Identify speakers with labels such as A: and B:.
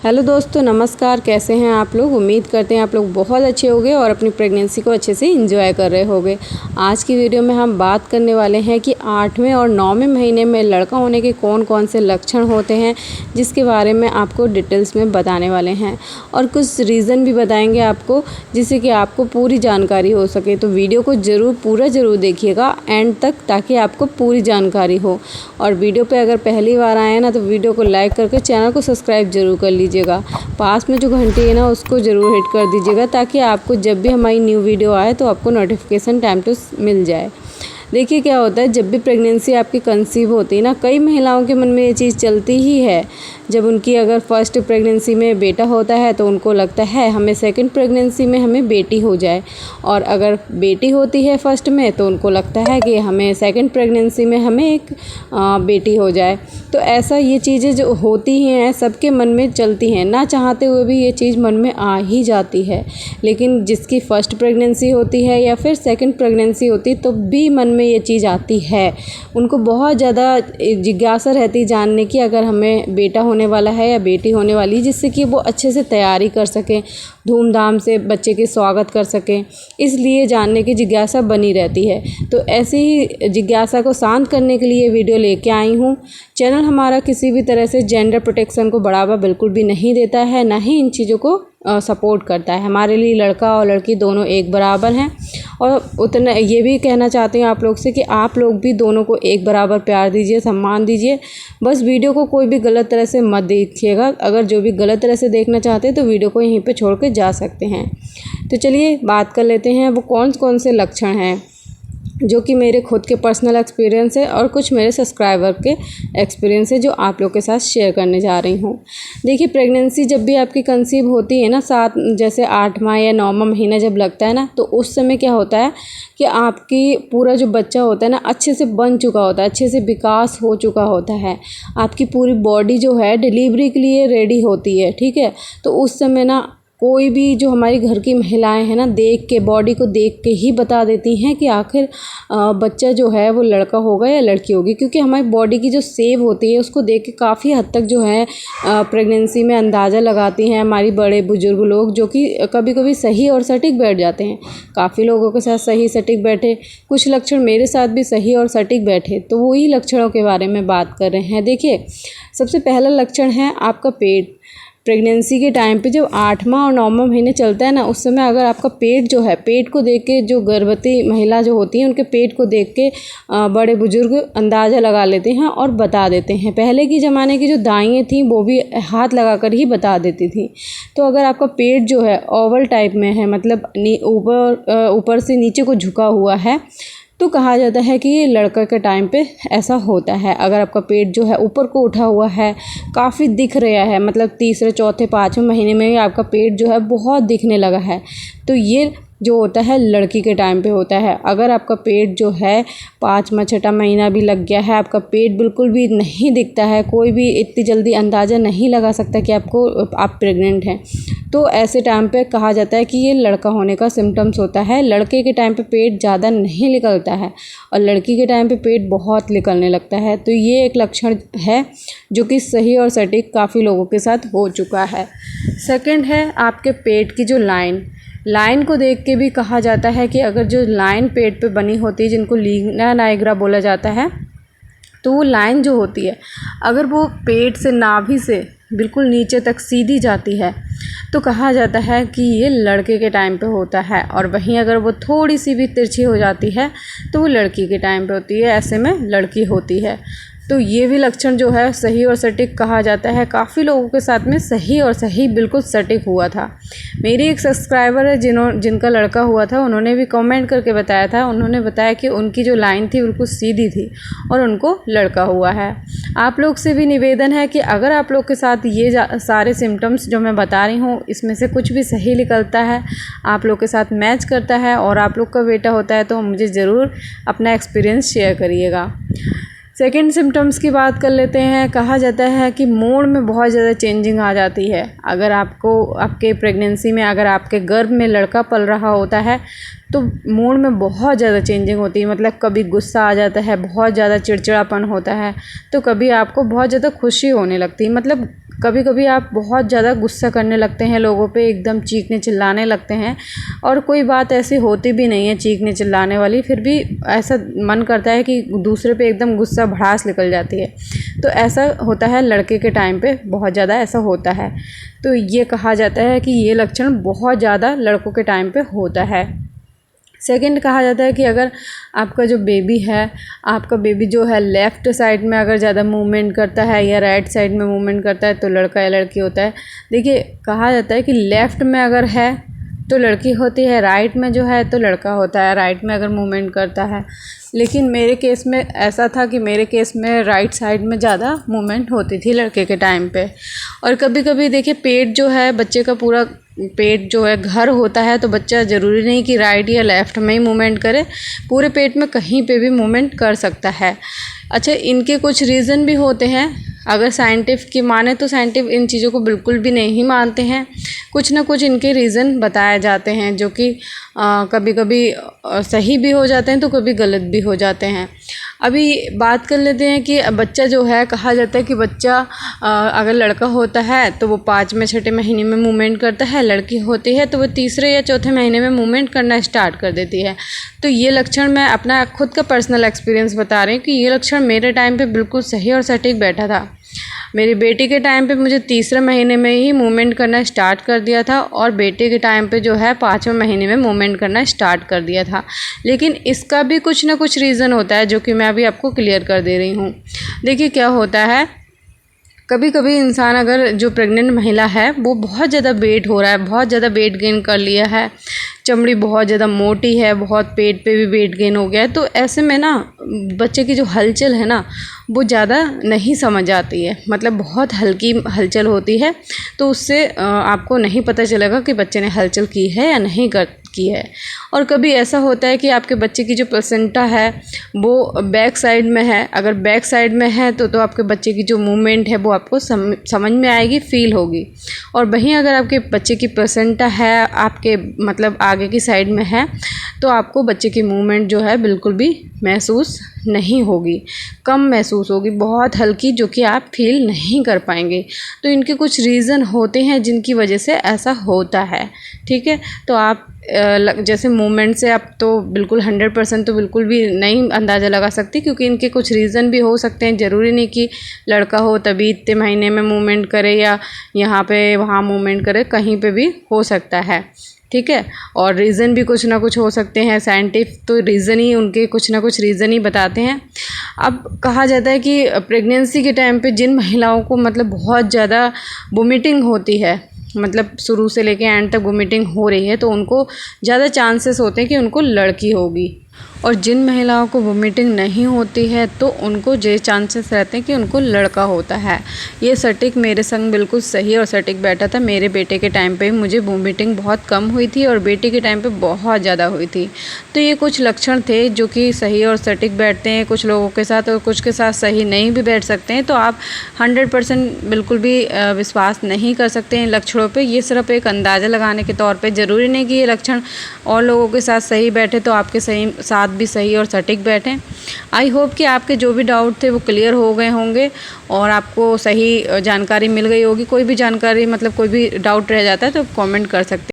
A: Hello दोस्तों, नमस्कार। कैसे हैं आप लोग? उम्मीद करते हैं आप लोग बहुत अच्छे होंगे और अपनी प्रेगनेंसी को अच्छे से एंजॉय कर रहे होंगे। आज की वीडियो में हम बात करने वाले हैं कि 8वें और 9वें महीने में लड़का होने के कौन कौन से लक्षण होते हैं, जिसके बारे में आपको डिटेल्स में बताने वाले हैं और कुछ रीज़न भी बताएंगे आपको, जिससे कि आपको पूरी जानकारी हो सके। तो वीडियो को ज़रूर देखिएगा एंड तक, ताकि आपको पूरी जानकारी हो। और वीडियो पर अगर पहली बार आए ना, तो वीडियो को लाइक करके चैनल को सब्सक्राइब जरूर कर लीजिए। पास में जो घंटी है ना, उसको ज़रूर हिट कर दीजिएगा, ताकि आपको जब भी हमारी न्यू वीडियो आए तो आपको नोटिफिकेशन टाइम टू मिल जाए। देखिए क्या होता है, जब भी प्रेगनेंसी आपकी कंसीव होती है ना, कई महिलाओं के मन में ये चीज़ चलती ही है। जब उनकी अगर फर्स्ट प्रेगनेंसी में बेटा होता है तो उनको लगता है हमें सेकंड प्रेगनेंसी में हमें बेटी हो जाए, और अगर बेटी होती है फर्स्ट में तो उनको लगता है कि हमें सेकंड प्रेगनेंसी में हमें एक बेटी हो जाए। तो ऐसा ये चीज़ें जो होती हैं सबके मन में चलती हैं, ना चाहते हुए भी ये चीज़ मन में आ ही जाती है। लेकिन जिसकी फ़र्स्ट प्रेगनेंसी होती है या फिर सेकंड प्रेगनेंसी होती तो भी मन में ये चीज़ आती है। उनको बहुत ज़्यादा जिज्ञासा रहती जानने की, अगर हमें बेटा होने वाला है या बेटी होने वाली है, जिससे कि वो अच्छे से तैयारी कर सकें, धूमधाम से बच्चे के स्वागत कर सकें। इसलिए जानने की जिज्ञासा बनी रहती है। तो ऐसी ही जिज्ञासा को शांत करने के लिए वीडियो लेके आई हूँ। चैनल हमारा किसी भी तरह से जेंडर प्रोटेक्शन को बढ़ावा बिल्कुल भी नहीं देता है, ना ही इन चीज़ों को सपोर्ट करता है। हमारे लिए लड़का और लड़की दोनों एक बराबर हैं, और उतना ये भी कहना चाहते हैं आप लोग से कि आप लोग भी दोनों को एक बराबर प्यार दीजिए, सम्मान दीजिए। बस वीडियो को कोई भी गलत तरह से मत देखिएगा। अगर जो भी गलत तरह से देखना चाहते हैं तो वीडियो को यहीं पे छोड़ के जा सकते हैं। तो चलिए बात कर लेते हैं वो कौन कौन से लक्षण हैं, जो कि मेरे खुद के पर्सनल एक्सपीरियंस है और कुछ मेरे सब्सक्राइबर के एक्सपीरियंस है, जो आप लोग के साथ शेयर करने जा रही हूँ। देखिए, प्रेगनेंसी जब भी आपकी कंसीव होती है ना, जैसे 8वां या 9वां महीना जब लगता है ना, तो उस समय क्या होता है कि आपकी पूरा जो बच्चा होता है ना, अच्छे से बन चुका होता है, अच्छे से विकास हो चुका होता है। आपकी पूरी बॉडी जो है डिलीवरी के लिए रेडी होती है, ठीक है। तो उस समय ना कोई भी जो हमारी घर की महिलाएं हैं ना, देख के, बॉडी को देख के ही बता देती हैं कि आखिर बच्चा जो है वो लड़का होगा या लड़की होगी, क्योंकि हमारी बॉडी की जो शेप होती है उसको देख के काफ़ी हद तक जो है प्रेगनेंसी में अंदाज़ा लगाती हैं हमारी बड़े बुजुर्ग लोग, जो कि कभी कभी सही और सटीक बैठ जाते हैं। काफ़ी लोगों के साथ सही सटीक बैठे, कुछ लक्षण मेरे साथ भी सही और सटीक बैठे। तो वही लक्षणों के बारे में बात कर रहे हैं। देखिए, सबसे पहला लक्षण है आपका पेट। प्रेगनेंसी के टाइम पे जब 8वां और 9वां महीने चलता है ना, उस समय अगर आपका पेट जो है, पेट को देख के जो गर्भवती महिला जो होती हैं उनके पेट को देख के बड़े बुजुर्ग अंदाज़ा लगा लेते हैं और बता देते हैं। पहले के ज़माने की जो दाइयाँ थीं वो भी हाथ लगाकर ही बता देती थी। तो अगर आपका पेट जो है ओवल टाइप में है, मतलब ऊपर से नीचे को झुका हुआ है, तो कहा जाता है कि ये लड़का के टाइम पे ऐसा होता है। अगर आपका पेट जो है ऊपर को उठा हुआ है, काफ़ी दिख रहा है, मतलब तीसरे चौथे 5वें महीने में ही आपका पेट जो है बहुत दिखने लगा है, तो ये जो होता है लड़की के टाइम पे होता है। अगर आपका पेट जो है 5वां 6वां महीना भी लग गया है, आपका पेट बिल्कुल भी नहीं दिखता है, कोई भी इतनी जल्दी अंदाज़ा नहीं लगा सकता कि आप प्रेग्नेंट हैं, तो ऐसे टाइम पे कहा जाता है कि ये लड़का होने का सिम्टम्स होता है। लड़के के टाइम पे पेट ज़्यादा नहीं निकलता है और लड़की के टाइम पे पेट बहुत निकलने लगता है। तो ये एक लक्षण है जो कि सही और सटीक काफ़ी लोगों के साथ हो चुका है। सेकंड है आपके पेट की जो लाइन को देख के भी कहा जाता है कि अगर जो लाइन पेट पे बनी होती है, जिनको लीना नाइग्रा बोला जाता है, तो वो लाइन जो होती है, अगर वो पेट से, नाभि से बिल्कुल नीचे तक सीधी जाती है, तो कहा जाता है कि ये लड़के के टाइम पे होता है। और वहीं अगर वो थोड़ी सी भी तिरछी हो जाती है तो वो लड़की के टाइम पे होती है, ऐसे में लड़की होती है। तो ये भी लक्षण जो है सही और सटीक कहा जाता है। काफ़ी लोगों के साथ में सही और सही बिल्कुल सटीक हुआ था। मेरी एक सब्सक्राइबर है जिनका लड़का हुआ था, उन्होंने भी कमेंट करके बताया था। उन्होंने बताया कि उनकी जो लाइन थी बिल्कुल सीधी थी और उनको लड़का हुआ है। आप लोग से भी निवेदन है कि अगर आप लोग के साथ ये सारे सिम्टम्स जो मैं बता रही हूँ, इसमें से कुछ भी सही निकलता है, आप लोग के साथ मैच करता है और आप लोग का बेटा होता है, तो मुझे ज़रूर अपना एक्सपीरियंस शेयर करिएगा। सेकेंड सिम्टम्स की बात कर लेते हैं। कहा जाता है कि मूड में बहुत ज़्यादा चेंजिंग आ जाती है। अगर आपको आपके प्रेगनेंसी में, अगर आपके गर्भ में लड़का पल रहा होता है, तो मूड में बहुत ज़्यादा चेंजिंग होती है। मतलब कभी गुस्सा आ जाता है, बहुत ज़्यादा चिड़चिड़ापन होता है, तो कभी आपको बहुत ज़्यादा खुशी होने लगती है। मतलब कभी कभी आप बहुत ज़्यादा गुस्सा करने लगते हैं लोगों पे, एकदम चीखने चिल्लाने लगते हैं, और कोई बात ऐसी होती भी नहीं है चीखने चिल्लाने वाली, फिर भी ऐसा मन करता है कि दूसरे पे एकदम गुस्सा भड़ास निकल जाती है। तो ऐसा होता है लड़के के टाइम पे, बहुत ज़्यादा ऐसा होता है। तो ये कहा जाता है कि ये लक्षण बहुत ज़्यादा लड़कों के टाइम पे होता है। सेकंड कहा जाता है कि अगर आपका जो बेबी है, आपका बेबी जो है लेफ़्ट साइड में अगर ज़्यादा मूवमेंट करता है या राइट साइड में मूवमेंट करता है तो लड़का या लड़की होता है। देखिए, कहा जाता है कि लेफ़्ट में अगर है तो लड़की होती है, राइट में जो है तो लड़का होता है, राइट में अगर मूवमेंट करता है। लेकिन मेरे केस में ऐसा था कि मेरे केस में राइट साइड में ज़्यादा मूवमेंट होती थी लड़के के टाइम पे। और कभी कभी देखिए, पेट जो है बच्चे का, पूरा पेट जो है घर होता है, तो बच्चा ज़रूरी नहीं कि राइट या लेफ़्ट में ही मूवमेंट करे, पूरे पेट में कहीं पे भी मूवमेंट कर सकता है। अच्छा, इनके कुछ रीज़न भी होते हैं। अगर साइंटिफिक की माने तो साइंटिफिक इन चीज़ों को बिल्कुल भी नहीं मानते हैं। कुछ ना कुछ इनके रीज़न बताए जाते हैं, जो कि कभी कभी सही भी हो जाते हैं तो कभी गलत भी हो जाते हैं। अभी बात कर लेते हैं कि बच्चा जो है, कहा जाता है कि बच्चा अगर लड़का होता है तो वो 5वें 6ठे महीने में मूवमेंट करता है, लड़की होती है तो वो 3रे या 4थे महीने में मूवमेंट करना स्टार्ट कर देती है। तो ये लक्षण मैं अपना खुद का पर्सनल एक्सपीरियंस बता रही हूँ कि ये लक्षण मेरे टाइम पे बिल्कुल सही और सटीक बैठा था। मेरी बेटी के टाइम पे मुझे 3रे महीने में ही मूवमेंट करना स्टार्ट कर दिया था, और बेटे के टाइम पे जो है 5वें महीने में मूवमेंट करना स्टार्ट कर दिया था। लेकिन इसका भी कुछ ना कुछ रीज़न होता है, जो कि मैं अभी आपको क्लियर कर दे रही हूँ। देखिए क्या होता है, कभी कभी इंसान, अगर जो प्रेग्नेंट महिला है वो बहुत ज़्यादा वेट हो रहा है, बहुत ज़्यादा वेट गेन कर लिया है, चमड़ी बहुत ज़्यादा मोटी है, बहुत पेट पे भी वेट गेन हो गया है, तो ऐसे में ना बच्चे की जो हलचल है ना वो ज़्यादा नहीं समझ आती है। मतलब बहुत हल्की हलचल होती है, तो उससे आपको नहीं पता चलेगा कि बच्चे ने हलचल की है या नहीं की है। और कभी ऐसा होता है कि आपके बच्चे की जो प्लेसेंटा है वो बैक साइड में है। अगर बैक साइड में है तो आपके बच्चे की जो मूवमेंट है वो आपको समझ में आएगी, फील होगी। और वहीं अगर आपके बच्चे की प्लेसेंटा है आपके मतलब आगे की साइड में है, तो आपको बच्चे की मूवमेंट जो है बिल्कुल भी महसूस नहीं होगी, कम महसूस होगी, बहुत हल्की, जो कि आप फील नहीं कर पाएंगे। तो इनके कुछ रीज़न होते हैं जिनकी वजह से ऐसा होता है। ठीक है, तो आप जैसे मूवमेंट से आप तो बिल्कुल 100% तो बिल्कुल भी नहीं अंदाज़ा लगा सकती, क्योंकि इनके कुछ रीज़न भी हो सकते हैं। ज़रूरी नहीं कि लड़का हो तभी इतने महीने में मूवमेंट करे या यहाँ पे वहाँ मूवमेंट करे, कहीं पे भी हो सकता है। ठीक है, और रीज़न भी कुछ ना कुछ हो सकते हैं। साइंटिफिक तो रीज़न ही उनके कुछ ना कुछ रीज़न ही बताते हैं। अब कहा जाता है कि प्रेगनेंसी के टाइम पे जिन महिलाओं को मतलब बहुत ज़्यादा वोमिटिंग होती है, मतलब शुरू से लेके एंड तक वोमिटिंग हो रही है, तो उनको ज़्यादा चांसेस होते हैं कि उनको लड़की होगी। और जिन महिलाओं को वोमिटिंग नहीं होती है तो उनको ये चांसेस रहते हैं कि उनको लड़का होता है। ये सटीक मेरे संग बिल्कुल सही और सटीक बैठा था। मेरे बेटे के टाइम पे मुझे वोमिटिंग बहुत कम हुई थी और बेटी के टाइम पे बहुत ज़्यादा हुई थी। तो ये कुछ लक्षण थे जो कि सही और सटीक बैठते हैं कुछ लोगों के साथ, और कुछ के साथ सही नहीं भी बैठ सकते हैं। तो आप 100% बिल्कुल भी विश्वास नहीं कर सकते हैं लक्षणों पे। ये सिर्फ एक अंदाज़ा लगाने के तौर पे, ज़रूरी नहीं कि ये लक्षण और लोगों के साथ सही बैठे तो आपके सही साथ भी सही और सटीक बैठें। आई होप कि आपके जो भी डाउट थे वो क्लियर हो गए होंगे और आपको सही जानकारी मिल गई होगी। कोई भी जानकारी मतलब कोई भी डाउट रह जाता है तो कमेंट कर सकते हैं।